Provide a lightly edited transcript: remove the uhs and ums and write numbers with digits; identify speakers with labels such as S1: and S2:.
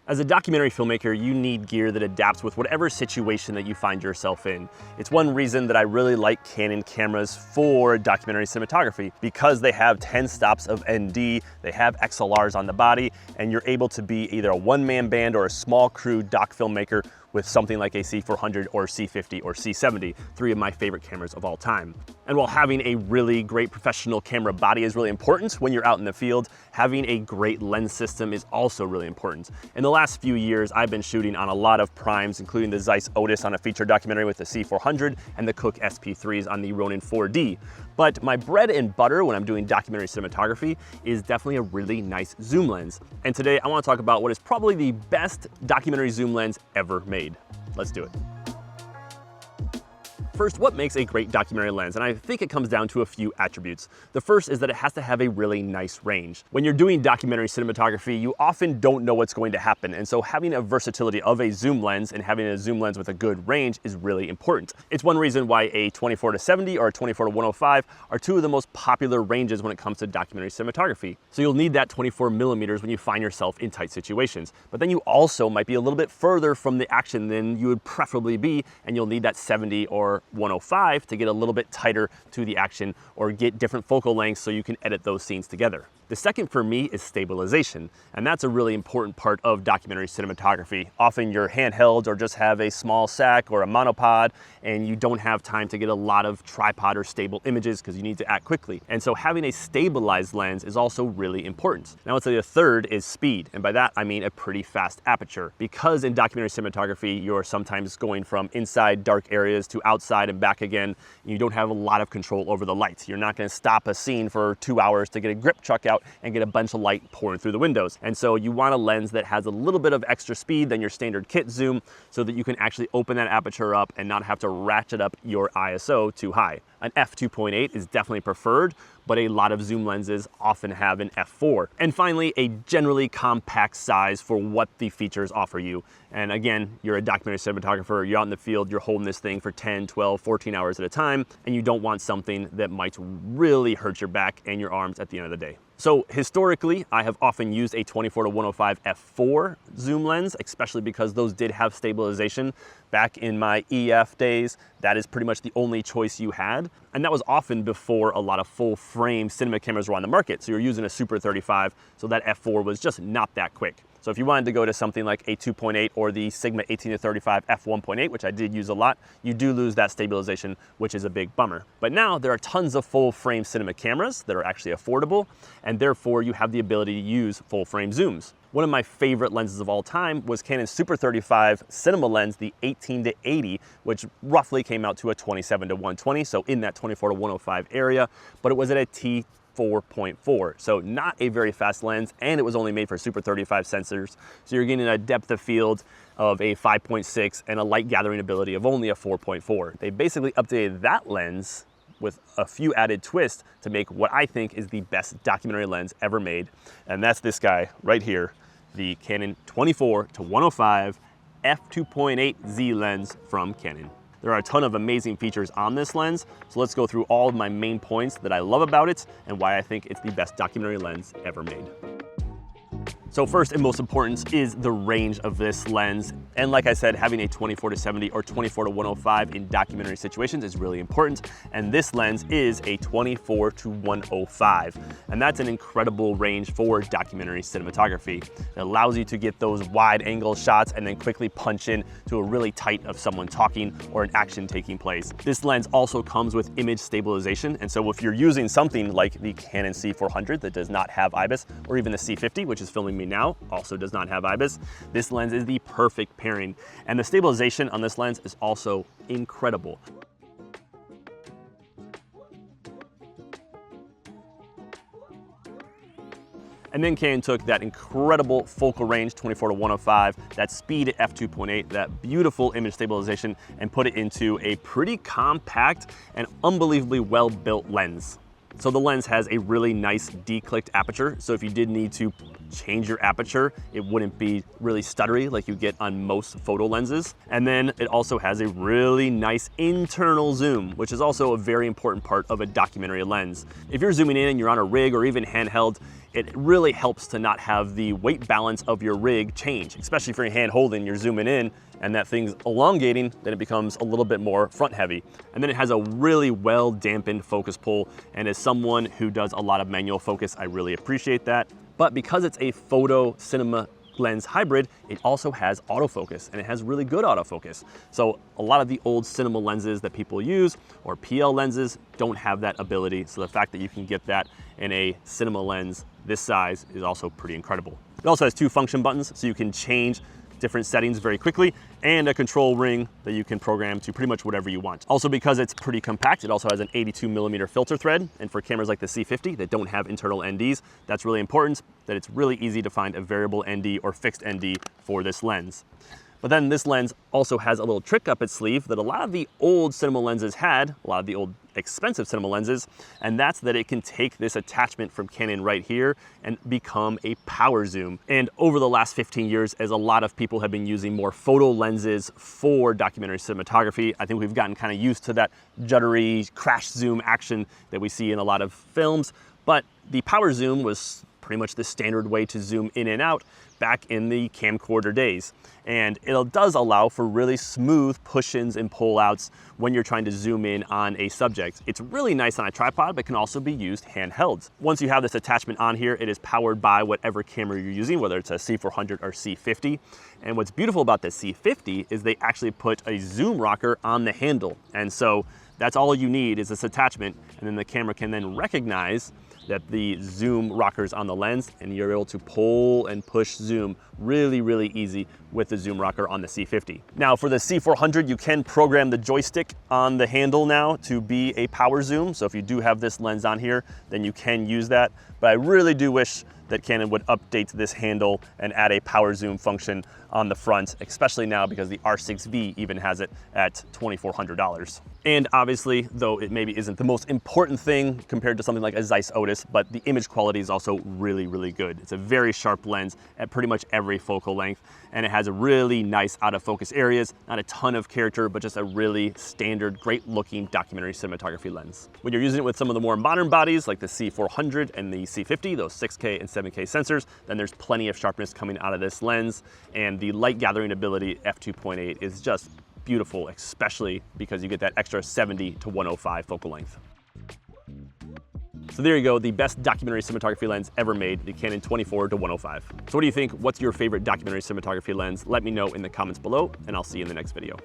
S1: As a documentary filmmaker, you need gear that adapts with whatever situation that you find yourself in. It's one reason that I really like Canon cameras for documentary cinematography, because they have 10 stops of ND, they have XLRs on the body, and you're able to be either a one-man band or a small crew doc filmmaker with something like a C400 or C50 or C70, three of my favorite cameras of all time. And while having a really great professional camera body is really important when you're out in the field, having a great lens system is also really important. In the last few years, I've been shooting on a lot of primes, including the Zeiss Otis on a feature documentary with the C400 and the Cooke SP3s on the Ronin 4D. But my bread and butter when I'm doing documentary cinematography is definitely a really nice zoom lens. And today I want to talk about what is probably the best documentary zoom lens ever made. Let's do it. First, what makes a great documentary lens? And I think it comes down to a few attributes. The first is that it has to have a really nice range. When you're doing documentary cinematography, you often don't know what's going to happen. And so having a versatility of a zoom lens and having a zoom lens with a good range is really important. It's one reason why a 24-70 or a 24-105 are two of the most popular ranges when it comes to documentary cinematography. So you'll need that 24 millimeters when you find yourself in tight situations. But then you also might be a little bit further from the action than you would preferably be, and you'll need that 70 or 105 to get a little bit tighter to the action or get different focal lengths so you can edit those scenes together. The second for me is stabilization, and that's a really important part of documentary cinematography. Often you're handheld or just have a small sack or a monopod, and you don't have time to get a lot of tripod or stable images because you need to act quickly. And so having a stabilized lens is also really important. Now, let's say the third is speed, and by that I mean a pretty fast aperture. Because in documentary cinematography, you're sometimes going from inside dark areas to outside and back again, you don't have a lot of control over the lights. You're not going to stop a scene for 2 hours to get a grip truck out and get a bunch of light pouring through the windows. And so you want a lens that has a little bit of extra speed than your standard kit zoom so that you can actually open that aperture up and not have to ratchet up your ISO too high. An f2.8 is definitely preferred, but a lot of zoom lenses often have an f4. And finally, a generally compact size for what the features offer you. And again, you're a documentary cinematographer, you're out in the field, you're holding this thing for 10, 12, 14 hours at a time, and you don't want something that might really hurt your back and your arms at the end of the day. So historically, I have often used a 24-105 f4 zoom lens, especially because those did have stabilization. Back in my EF days, that is pretty much the only choice you had. And that was often before a lot of full frame cinema cameras were on the market. So you're using a Super 35, so that f4 was just not that quick. So if you wanted to go to something like a 2.8 or the Sigma 18-35 f1.8, which I did use a lot, you do lose that stabilization, which is a big bummer. But now there are tons of full frame cinema cameras that are actually affordable, and therefore you have the ability to use full frame zooms. One of my favorite lenses of all time was Canon's Super 35 cinema lens, the 18-80, which roughly came out to a 27-120, so in that 24-105 area, but it was at a T4.4, so not a very fast lens, and it was only made for Super 35 sensors, so you're getting a depth of field of a 5.6 and a light gathering ability of only a 4.4. They basically updated that lens with a few added twists to make what I think is the best documentary lens ever made, and that's this guy right here, the Canon 24-105 f2.8 Z lens from Canon. There are a ton of amazing features on this lens, so let's go through all of my main points that I love about it and why I think it's the best documentary lens ever made. So first and most important is the range of this lens. And like I said, having a 24-70 or 24-105 in documentary situations is really important. And this lens is a 24-105. And that's an incredible range for documentary cinematography. It allows you to get those wide angle shots and then quickly punch in to a really tight of someone talking or an action taking place. This lens also comes with image stabilization. And so if you're using something like the Canon C400 that does not have IBIS, or even the C50, which is filming me now, also does not have IBIS, this lens is the perfect pairing. And the stabilization on this lens is also incredible. And then Canon took that incredible focal range, 24-105, that speed at f2.8, that beautiful image stabilization, and put it into a pretty compact and unbelievably well-built lens. So the lens has a really nice declicked aperture, so if you did need to change your aperture, it wouldn't be really stuttery like you get on most photo lenses. And then it also has a really nice internal zoom, which is also a very important part of a documentary lens. If you're zooming in and you're on a rig or even handheld, it really helps to not have the weight balance of your rig change, especially if you're hand holding, you're zooming in and that thing's elongating, then it becomes a little bit more front heavy. And then it has a really well dampened focus pull. And as someone who does a lot of manual focus, I really appreciate that. But because it's a photo cinema lens hybrid, it also has autofocus, and it has really good autofocus. So a lot of the old cinema lenses that people use, or PL lenses, don't have that ability. So the fact that you can get that in a cinema lens this size is also pretty incredible. It also has 2 function buttons, so you can change different settings very quickly, and a control ring that you can program to pretty much whatever you want. Also, because it's pretty compact, it also has an 82mm filter thread, and for cameras like the C50 that don't have internal NDs, that's really important, that it's really easy to find a variable ND or fixed ND for this lens. But then this lens also has a little trick up its sleeve that a lot of the old cinema lenses had, a lot of the old expensive cinema lenses, and that's that it can take this attachment from Canon right here and become a power zoom. And over the last 15 years, as a lot of people have been using more photo lenses for documentary cinematography, I think we've gotten kind of used to that juddery crash zoom action that we see in a lot of films. But the power zoom was pretty much the standard way to zoom in and out back in the camcorder days. And it does allow for really smooth push-ins and pull-outs when you're trying to zoom in on a subject. It's really nice on a tripod, but can also be used handheld. Once you have this attachment on here, it is powered by whatever camera you're using, whether it's a C400 or C50. And what's beautiful about the C50 is they actually put a zoom rocker on the handle. And so that's all you need is this attachment, and then the camera can then recognize that the zoom rockers on the lens, and you're able to pull and push zoom really, really easy with the zoom rocker on the C50. Now for the C400, you can program the joystick on the handle now to be a power zoom. So if you do have this lens on here, then you can use that. But I really do wish that Canon would update this handle and add a power zoom function on the front, especially now because the R6V even has it at $2,400. And obviously, though it maybe isn't the most important thing compared to something like a Zeiss Otis, but the image quality is also really, really good. It's a very sharp lens at pretty much every focal length, and it has a really nice out of focus areas, not a ton of character, but just a really standard, great looking documentary cinematography lens. When you're using it with some of the more modern bodies like the C400 and the C50, those 6K and 7K sensors, then there's plenty of sharpness coming out of this lens, and the light gathering ability f2.8 is just beautiful, especially because you get that extra 70 to 105 focal length. So there you go, the best documentary cinematography lens ever made, the Canon 24-105. So what do you think? What's your favorite documentary cinematography lens? Let me know in the comments below, and I'll see you in the next video.